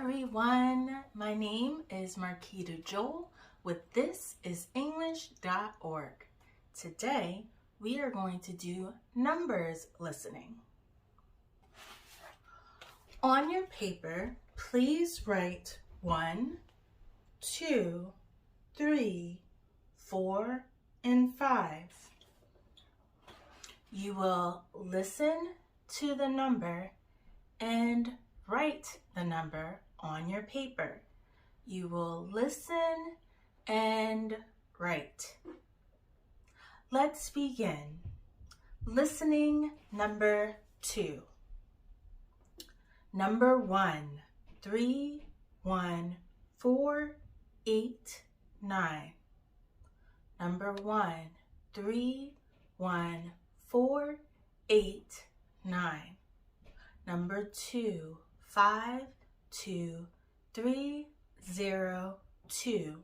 everyone, my name is Marquita Joel with This is English.org. Today we are going to do numbers listening. On your paper, please write 1, 2, 3, 4, and 5. You will listen to the number and write the number on your paper. You will listen and write. Let's begin. Listening number 2. Number 1, 3, 1, 4, 8, 9. Number 1, 3, 1, 4, 8, 9. Number 2, 5, 2, 3, 0, 2.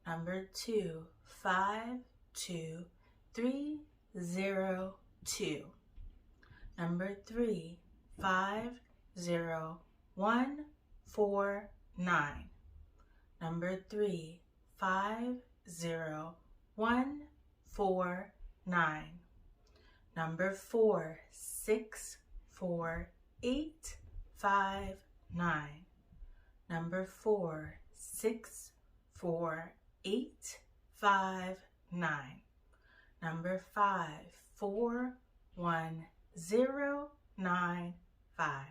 Number 2, 5, 2, 3, 0, 2. Number 3, 5, 0, 1, 4, 9. Number 3, 5, 0, 1, 4, 9. Number 4, 6, 4, 8, 5, 9. Number 4, 6, 4, 8, 5, 9. Number 5, 4, 1, 0, 9, 5.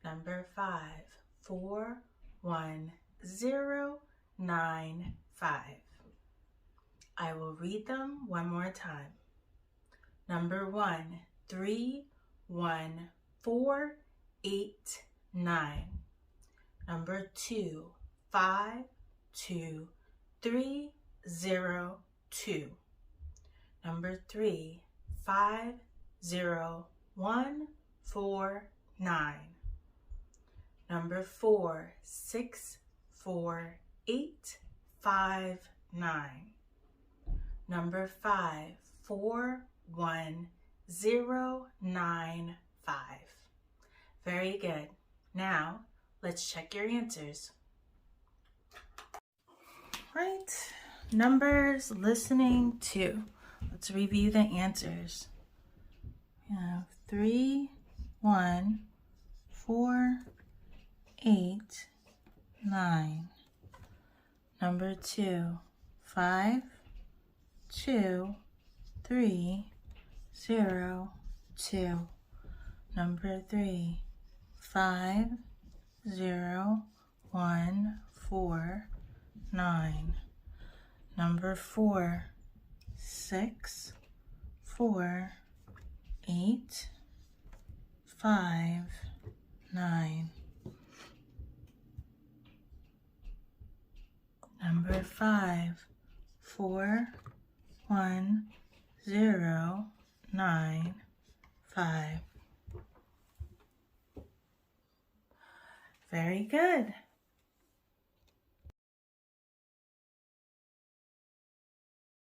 Number 5, 4, 1, 0, 9, 5. I will read them one more time. Number 1, 3, 1, 4, 8, 9. Number 2, 5, 2, 3, 0, 2. Number 3, 5, 0, 1, 4, 9. Number 4, 6, 4, 8, 5, 9. Number 5, 4, 1, 0, 9, 5. Very good. Now, let's check your answers. Right, numbers listening 2. Let's review the answers. We have 3, 1, 4, 8, 9. Number 2, 5, 2, 3, 0, 2. Number 3, 5, 0, 1, 4, 9. Number 4, 6, 4, 8, 5, 9. Number 5, 4, 1, 0, 9, 5. Very good.